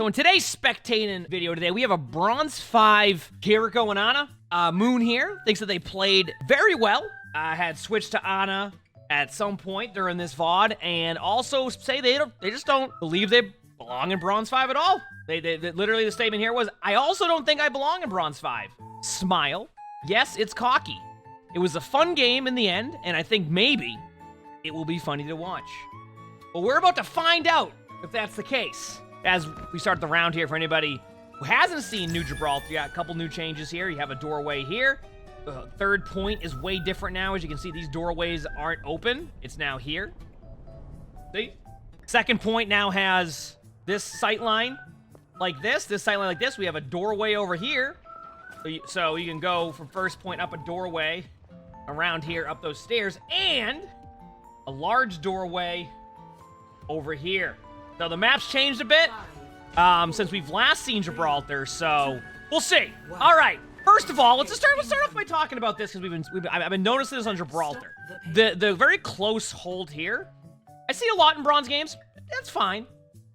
So in today's spectating video today, we have a Bronze 5 Kiriko and Ana. Moon here thinks that they played very well. Had switched to Ana at some point during this VOD, and also say they just don't believe they belong in Bronze 5 at all. They literally, the statement here was, I also don't think I belong in Bronze 5. Smile. Yes, it's cocky. It was a fun game in the end, and I think maybe it will be funny to watch. But we're about to find out if that's the case. As we start the round here, for anybody who hasn't seen New Gibraltar, you got a couple new changes here. You have a doorway here. The third point is way different now. As you can see, these doorways aren't open. It's now here. See? Second point now has this sight line like this sight line like this. We have a doorway over here. So you can go from first point up a doorway around here, up those stairs, and a large doorway over here. So the map's changed a bit since we've last seen Gibraltar, so we'll see. All right, first of all, let's start off by talking about this, because I've been noticing this on Gibraltar. The very close hold here, I see a lot in bronze games. That's fine.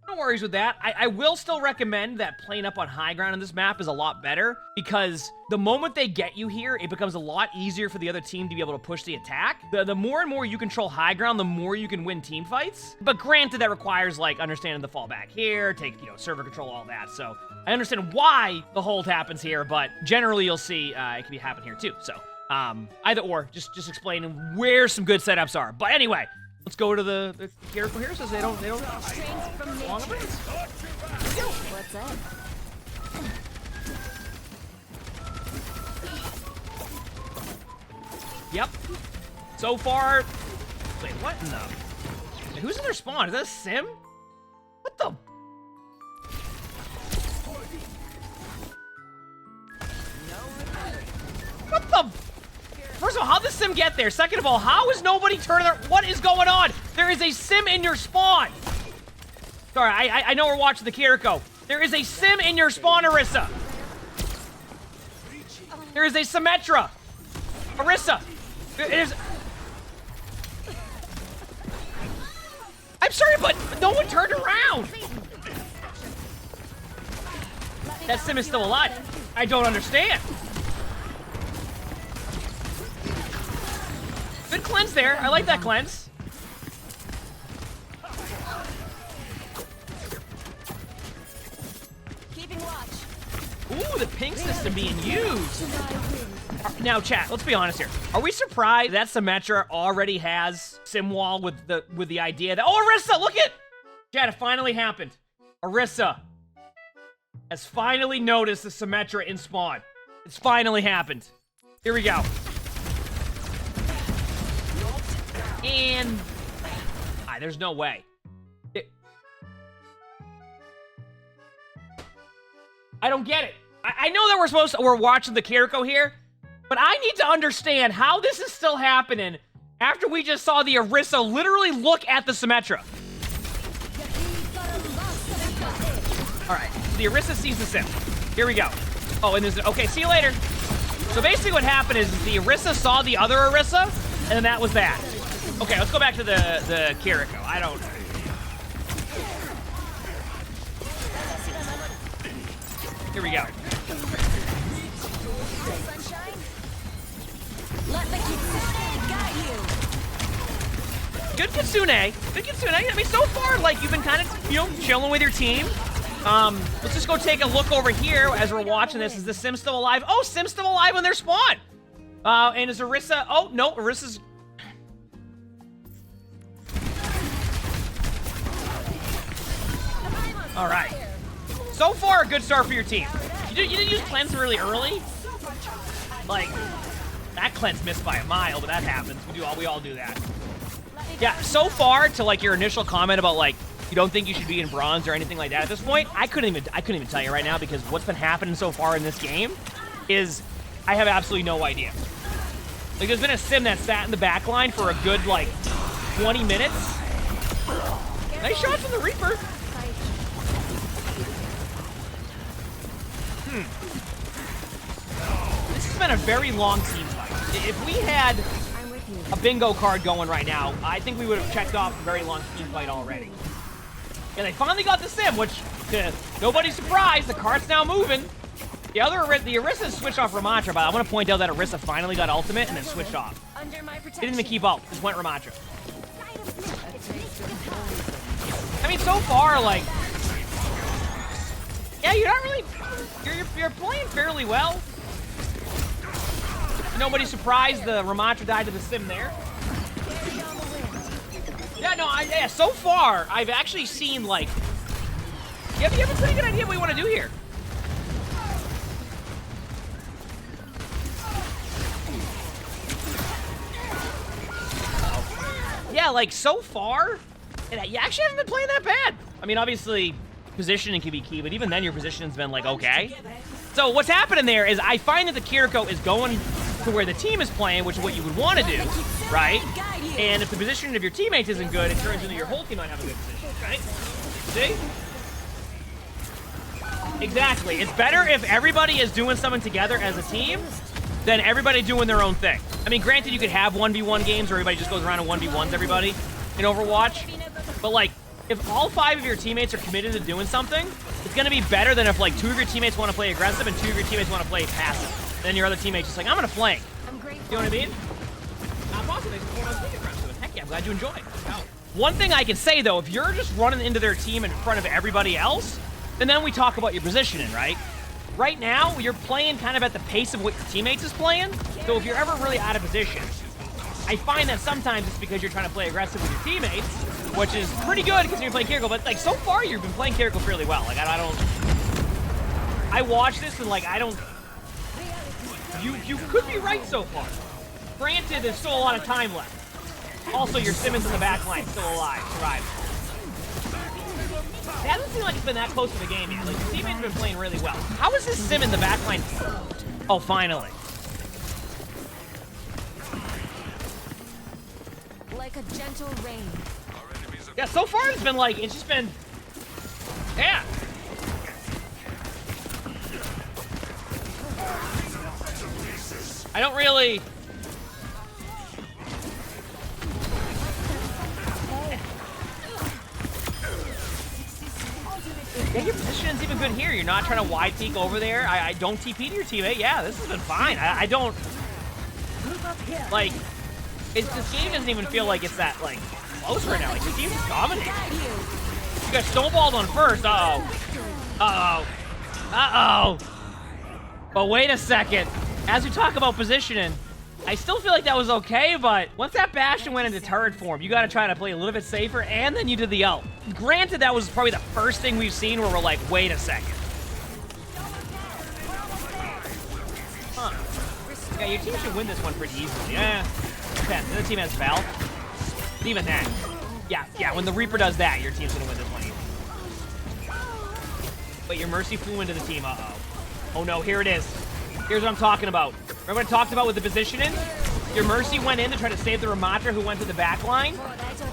No worries with that. I will still recommend that playing up on high ground on this map is a lot better, because the moment they get you here, it becomes a lot easier for the other team to be able to push the attack. The more and more you control high ground, the more you can win team fights. But granted, that requires, like, understanding the fallback here, take, server control, all that. So I understand why the hold happens here, but generally you'll see it can be happen here too. So either or, just explaining where some good setups are. But anyway, let's go to the Kiriko here, since they don't What's that? Yep. So far, wait, what in the? Wait, who's in their spawn? Is that a sim? What the? What the? First of all, how'd the sim get there? Second of all, how is nobody turning their... What is going on? There is a sim in your spawn. Sorry, I know we're watching the Kiriko. There is a sim in your spawn, Orisa. There is a Symmetra. Orisa. It is... I'm sorry, but no one turned around. That sim is still alive. I don't understand. Good cleanse there. I like that cleanse. Keeping watch. Ooh, the ping system being used. Now, chat, let's be honest here. Are we surprised that Symmetra already has Simwall with the idea that... Oh, Orisa, look at... Chat, it finally happened. Orisa has finally noticed the Symmetra in spawn. It's finally happened. Here we go. And there's no way. I don't get it. I know that we're watching the Kiriko here, but I need to understand how this is still happening after we just saw the Orisa literally look at the Symmetra. All right, so the Orisa sees the sim. Here we go. Oh, and there's okay. See you later. So basically, what happened is the Orisa saw the other Orisa, and then that was that. Okay, let's go back to the Kiriko. I don't... Here we go. Let the Kitsune guide you. Good Kitsune. Good Kitsune. I mean, so far, like, you've been kind of, chilling with your team. Let's just go take a look over here as we're watching this. Is the sim still alive? Oh, sim's still alive on their spawn. And is Orisa... Oh, no, Orisa's... All right. So far, a good start for your team. You didn't use cleanse really early. Like, that cleanse missed by a mile, but that happens. We all do that. Yeah, so far, to like your initial comment about like you don't think you should be in bronze or anything like that at this point, I couldn't even tell you right now, because what's been happening so far in this game is I have absolutely no idea. Like, there's been a sim that sat in the back line for a good like 20 minutes. Nice shots from the Reaper. This has been a very long team fight. If we had a bingo card going right now, I think we would have checked off a very long team fight already. Yeah, they finally got the sim, which, to Nobody's surprised. The cart's now moving. The Orisa switched off Ramatra, but I want to point out that Orisa finally got ultimate and then switched off. Under my protection. Didn't even keep up. Just went Ramatra. I mean, so far, like, yeah, you're not really, you're playing fairly well. Nobody's surprised the Ramatra died to the sim there. Yeah, no, yeah, so far, I've actually seen, like, you have a pretty good idea what you want to do here. Yeah, like, so far, you actually haven't been playing that bad. I mean, obviously, positioning can be key, but even then, your positioning's been, like, okay. So what's happening there is I find that the Kiriko is going to where the team is playing, which is what you would want to do, right? And if the positioning of your teammates isn't good, it turns into your whole team might have a good position, right? See? Exactly. It's better if everybody is doing something together as a team than everybody doing their own thing. I mean, granted, you could have 1v1 games where everybody just goes around and 1v1s everybody in Overwatch, but, like, if all 5 of your teammates are committed to doing something, it's going to be better than if, like, 2 of your teammates want to play aggressive and 2 of your teammates want to play passive. Then your other teammate's just like, I'm going to flank. You know what I mean? Not possible. They just want to play aggressive. Heck yeah, I'm glad you enjoy it. One thing I can say, though, if you're just running into their team in front of everybody else, then we talk about your positioning, right? Right now, you're playing kind of at the pace of what your teammates is playing. So if you're ever really out of position, I find that sometimes it's because you're trying to play aggressive with your teammates, which is pretty good because you're playing Kiriko. But, like, so far, you've been playing Kiriko fairly well. Like, I watch this and, like, I don't... You could be right so far. Granted, there's still a lot of time left. Also, your Simmons in the back line still alive, surviving. It hasn't seemed like it's been that close to the game yet. Like, your teammates have been playing really well. How is this Sim in the back line? Oh, finally. Like a gentle rain. Yeah, so far it's been like, it's just been, yeah. I don't really. Yeah, your positioning's even good here. You're not trying to wide peek over there. I don't TP to your teammate. Yeah, this has been fine. I don't, like, this game doesn't even feel like it's that, like, close right now. Like, the team's just dominating. You got snowballed on first. Uh-oh. But wait a second. As we talk about positioning, I still feel like that was okay, but once that Bastion went into turret form, you gotta try to play a little bit safer, and then you did the ult. Granted, that was probably the first thing we've seen where we're like, wait a second. Huh. Yeah, your team should win this one pretty easily. Yeah. Depends. The other team has Val. But even that. Yeah, when the Reaper does that, your team's gonna win this one easily. But your Mercy flew into the team, uh-oh. Oh no, here it is. Here's what I'm talking about. Remember what I talked about with the positioning? Your Mercy went in to try to save the Ramatra who went to the back line.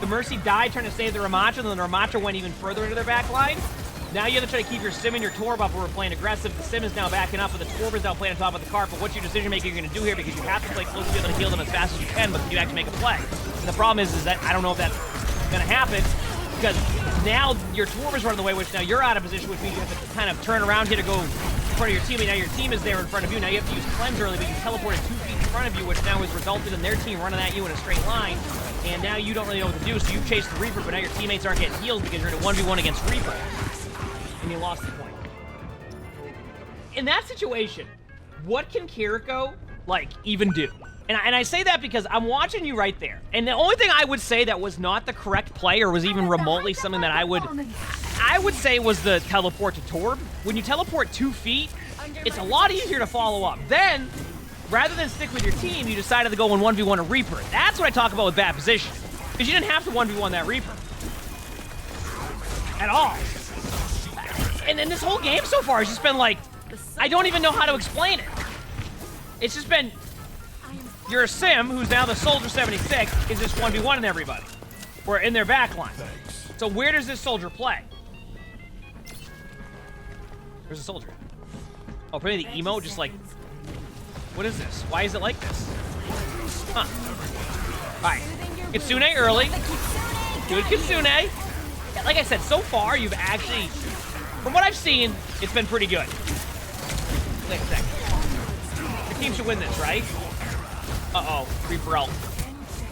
The Mercy died trying to save the Ramatra, and then the Ramatra went even further into their back line. Now you have to try to keep your Sim and your Torb up where we're playing aggressive. The Sim is now backing up, but the Torb is now playing on top of the cart. But what's your decision making you're going to do here? Because you have to play close to be able to heal them as fast as you can, but you actually make a play. And the problem is that I don't know if that's going to happen, because now your Torb is running the way, which now you're out of position, which means you have to kind of turn around here to go in front of your team, and now your team is there in front of you. Now you have to use cleanse early, but you teleported 2 feet in front of you, which now has resulted in their team running at you in a straight line, and now you don't really know what to do, so you chase the Reaper, but now your teammates aren't getting healed because you're in a 1v1 against Reaper, and you lost the point. In that situation, what can Kiriko, like, even do? And I say that because I'm watching you right there, and the only thing I would say that was not the correct play, or was even remotely something that I would say was the teleport to Torb. When you teleport 2 feet, it's a lot easier to follow up. Then, rather than stick with your team, you decided to go in 1v1 a Reaper. That's what I talk about with bad position. Because you didn't have to 1v1 that Reaper. At all. And then this whole game so far has just been like, I don't even know how to explain it. It's just been, your Sim, who's now the Soldier 76, is just 1v1ing everybody. Or in their backline. So where does this soldier play? Where's the soldier? Oh, probably the emo, just like... What is this? Why is it like this? Huh. Alright. Kitsune early. Good Kitsune. Like I said, so far, you've actually From what I've seen, it's been pretty good. Wait a second. Your team should win this, right? Uh-oh, Reaper ult.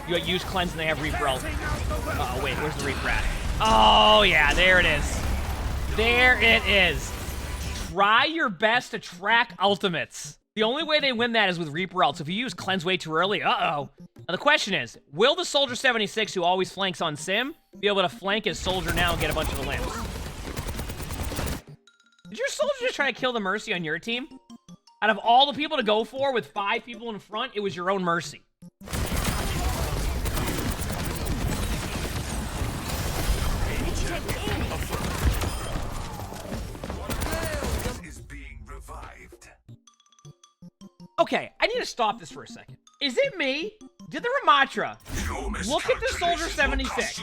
You use cleanse and they have Reaper ult. Uh-oh, wait, where's the Reaper at? Oh, yeah, there it is. There it is. Try your best to track ultimates. The only way they win that is with Reaper ult. So if you use cleanse way too early, uh-oh. Now the question is, will the Soldier 76, who always flanks on Sim, be able to flank his Soldier now and get a bunch of the limps? Did your Soldier just try to kill the Mercy on your team? Out of all the people to go for with 5 people in front, it was your own Mercy. Okay, I need to stop this for a second. Is it me? Did the Ramatra look at the Soldier 76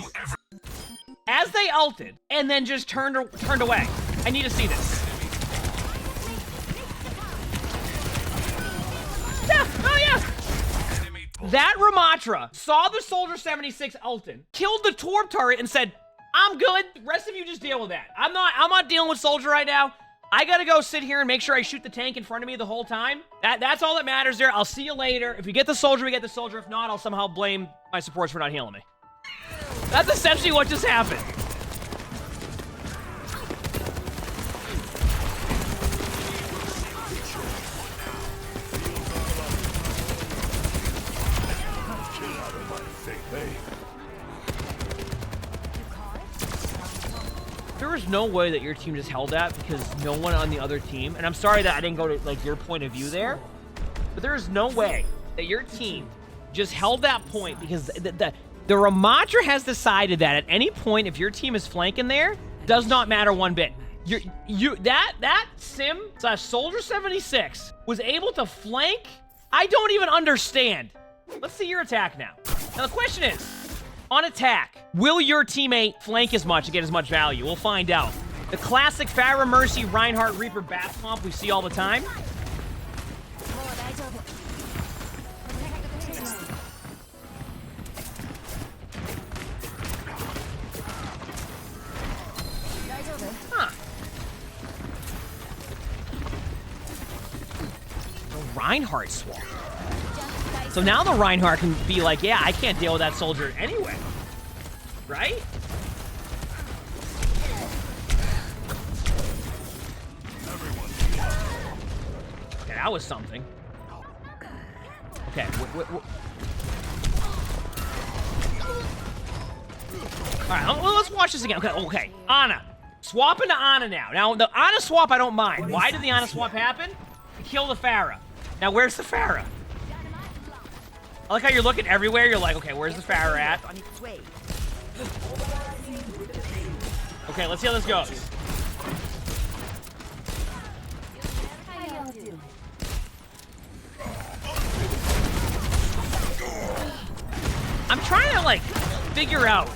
as they ulted and then just turned away? I need to see this. Yeah, oh yeah. That Ramatra saw the Soldier 76 ulted, killed the Torp turret and said, I'm good. The rest of you just deal with that. I'm not dealing with Soldier right now. I gotta go sit here and make sure I shoot the tank in front of me the whole time. That's all that matters there. I'll see you later. If we get the Soldier, we get the Soldier. If not, I'll somehow blame my supports for not healing me. That's essentially what just happened. There was no way that your team just held that because no one on the other team, and I'm sorry that I didn't go to like your point of view there, but there is no way that your team just held that point because the Ramatra has decided that at any point if your team is flanking there, does not matter one bit. That Sim / Soldier 76 was able to flank. I don't even understand. Let's see your attack now. Now the question is, on attack, will your teammate flank as much and get as much value? We'll find out. The classic Pharah, Mercy, Reinhardt, Reaper, Bat comp we see all the time. Huh. The Reinhardt swap. So now the Reinhardt can be like, yeah, I can't deal with that Soldier anyway. Right? Okay, that was something. Okay, Alright, well, let's watch this again. Okay, Ana. Swap into Ana now. Now, the Ana swap, I don't mind. Why did the Ana swap happen? To kill the Pharah. Now, where's the Pharah? I like how you're looking everywhere. You're like, okay, where's the Pharah at? Okay, let's see how this goes. I'm trying to, like, figure out.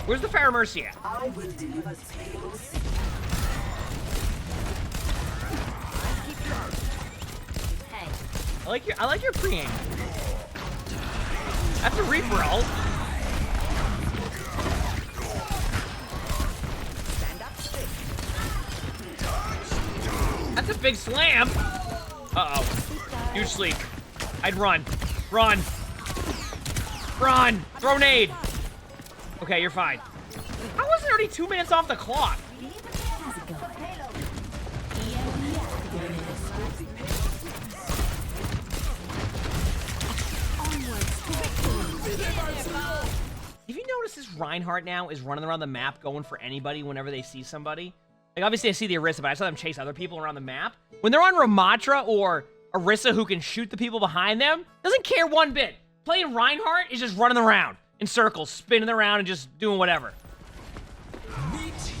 Where's the Pharah Mercy at? I like your pre-aim. That's a Reaper ult. That's a big slam. Uh-oh. Huge sleep. I'd run. Run. Run. Throw nade. Okay, you're fine. How was it already 2 minutes off the clock? If you notice, this Reinhardt now is running around the map going for anybody whenever they see somebody. Like, obviously, I see the Orisa, but I saw them chase other people around the map. When they're on Ramatra or Orisa who can shoot the people behind them, doesn't care one bit. Playing Reinhardt is just running around in circles, spinning around and just doing whatever.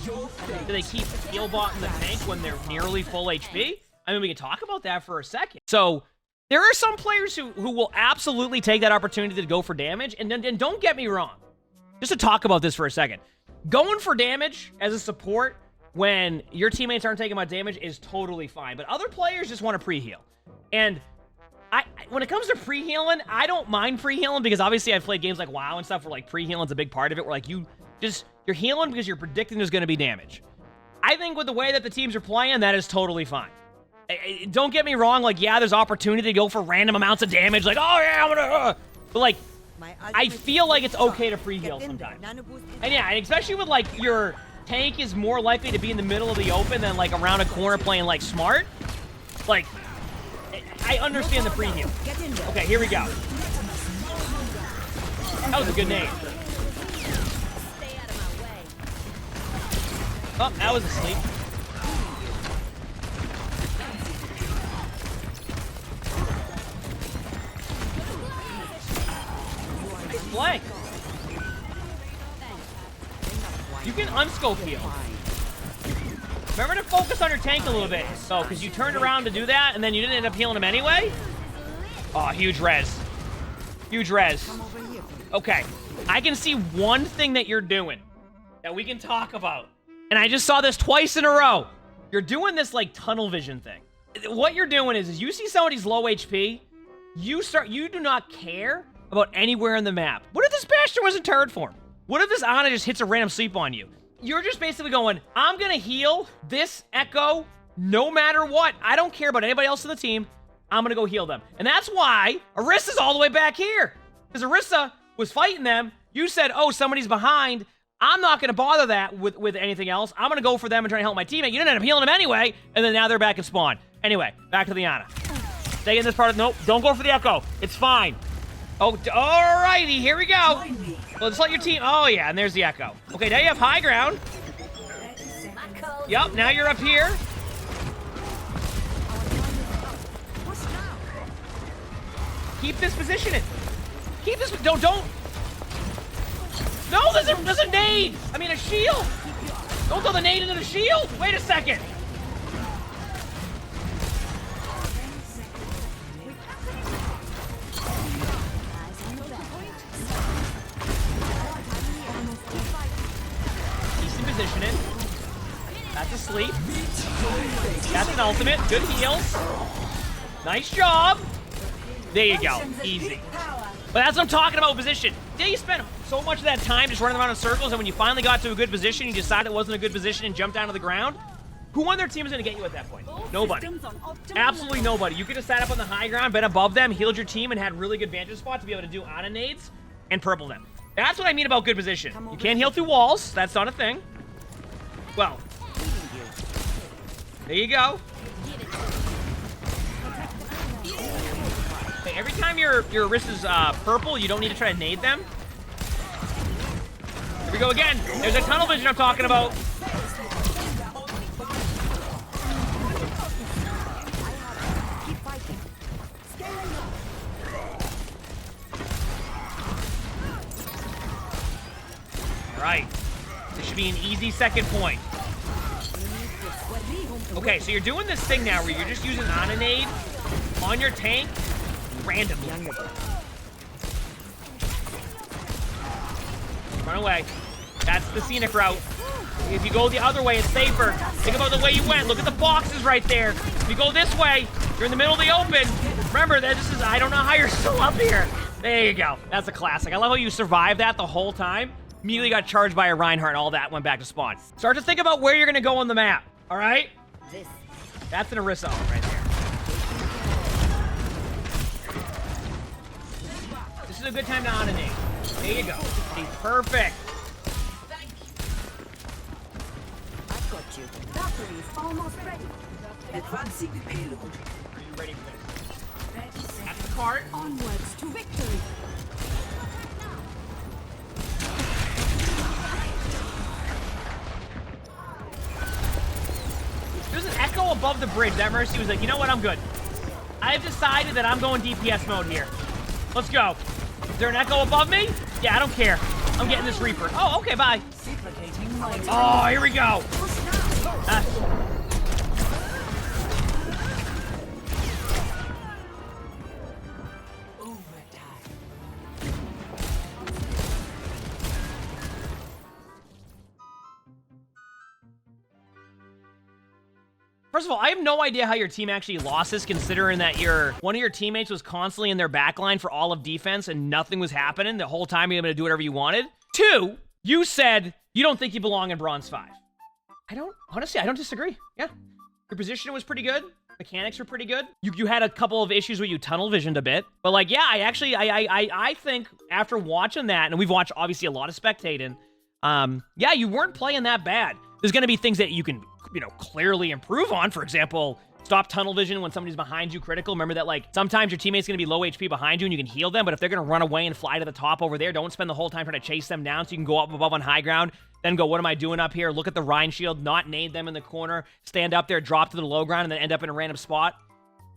Do they keep heal bot in the tank when they're nearly full HP? I mean, we can talk about that for a second. So, there are some players who will absolutely take that opportunity to go for damage, and then don't get me wrong. Just to talk about this for a second. Going for damage as a support when your teammates aren't taking much damage is totally fine, but other players just want to pre-heal. And when it comes to pre-healing, I don't mind pre-healing because obviously I've played games like WoW and stuff where like pre-healing's a big part of it, where like you Just, you're healing because you're predicting there's going to be damage. I think with the way that the teams are playing, that is totally fine. Don't get me wrong, like, yeah, there's opportunity to go for random amounts of damage, like, oh yeah, I'm gonna, but like, I feel like it's okay to free heal sometimes. And yeah, and especially with like, your tank is more likely to be in the middle of the open than like around a corner playing like smart. Like, I understand the free heal. Okay, here we go. That was a good nade. Oh, that was asleep. Play. You can unscope heal. Remember to focus on your tank a little bit. So, because you turned around to do that, and then you didn't end up healing him anyway. Oh, huge res. Huge res. Okay. I can see one thing that you're doing that we can talk about. And I just saw this twice in a row. You're doing this, like, tunnel vision thing. What you're doing is you see somebody's low HP, you do not care about anywhere in the map. What if this Bastion was in turret form? What if this Ana just hits a random sleep on you? You're just basically going, I'm gonna heal this Echo no matter what. I don't care about anybody else in the team. I'm gonna go heal them. And that's why Orissa's all the way back here. Because Orisa was fighting them. You said, oh, somebody's behind. I'm not gonna bother that with anything else. I'm gonna go for them and try to help my teammate. You didn't end up healing them anyway. And then now they're back in spawn. Anyway, back to the Ana. Stay in this part of, nope, don't go for the Echo. It's fine. Oh, alrighty, here we go. Let's let your team, oh yeah, and there's the Echo. Okay, now you have high ground. Yep, now you're up here. Keep this positioning. Keep this, don't. No, there's a nade. I mean, a shield. Don't throw the nade into the shield. Wait a second. Positioning. That's asleep. That's an ultimate. Good heals. Nice job. There you go. Easy. But that's what I'm talking about, position. Did you spend so much of that time just running around in circles, and when you finally got to a good position, you decided it wasn't a good position and jumped down to the ground? Who on their team is going to get you at that point? Nobody. Absolutely nobody. You could have sat up on the high ground, been above them, healed your team, and had really good vantage spot to be able to do Ana nades and purple them. That's what I mean about good position. You can't heal through walls. That's not a thing. Well, there you go. Okay, every time your wrist is purple, you don't need to try to nade them. Here we go again. There's a tunnel vision I'm talking about. All right. This should be an easy second point. Okay, so you're doing this thing now where you're just using Ana nade on your tank randomly. Run away. That's the scenic route. If you go the other way, it's safer. Think about the way you went. Look at the boxes right there. If you go this way, you're in the middle of the open. Remember that this is, I don't know how you're still up here. There you go. That's a classic. I love how you survived that the whole time. Immediately got charged by a Reinhardt and all that went back to spawn. Start to think about where you're gonna go on the map, all right? That's an Orisa right there. This is a good time to Ana nade. There you go. Be perfect. I've got you. Battery is almost ready. Advancing the payload. Are you ready for this? That's the cart. Onwards to victory. There's an Echo above the bridge. That Mercy was like, you know what? I'm good. I've decided that I'm going DPS mode here. Let's go. Is there an Echo above me? Yeah, I don't care. I'm getting this Reaper. Oh, okay, bye. Oh, here we go. First of all, I have no idea how your team actually lost this, considering that one of your teammates was constantly in their backline for all of defense and nothing was happening the whole time. You were able to do whatever you wanted. Two, You said you don't think you belong in Bronze 5. Honestly, I don't disagree. Yeah. Your position was pretty good. Mechanics were pretty good. You had a couple of issues where you tunnel visioned a bit. But like, yeah, I think after watching that, and we've watched obviously a lot of Spectating, yeah, you weren't playing that bad. There's going to be things that you can, clearly improve on. For example, stop tunnel vision when somebody's behind you critical. Remember that, like, sometimes your teammate's going to be low HP behind you and you can heal them, but if they're going to run away and fly to the top over there, don't spend the whole time trying to chase them down so you can go up above on high ground, then go, what am I doing up here? Look at the Rhine shield, not nade them in the corner, stand up there, drop to the low ground, and then end up in a random spot.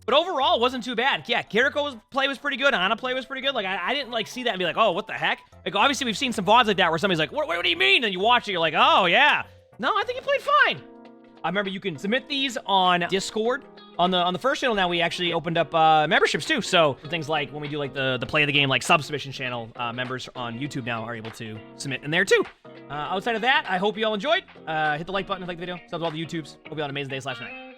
But overall, it wasn't too bad. Yeah, Kiriko's play was pretty good. Ana play was pretty good. Like, I didn't, like, see that and be like, oh, what the heck? Like, obviously, we've seen some VODs like that where somebody's like, what do you mean? And you watch it, you're like, oh, yeah. No, I think he played fine. I remember you can submit these on Discord. On the first channel now, we actually opened up memberships, too. So things like when we do, like, the play of the game, like, submission channel members on YouTube now are able to submit in there, too. Outside of that, I hope you all enjoyed. Hit the like button if you like the video. Subs to all the YouTubes. Hope you all have an amazing day /night.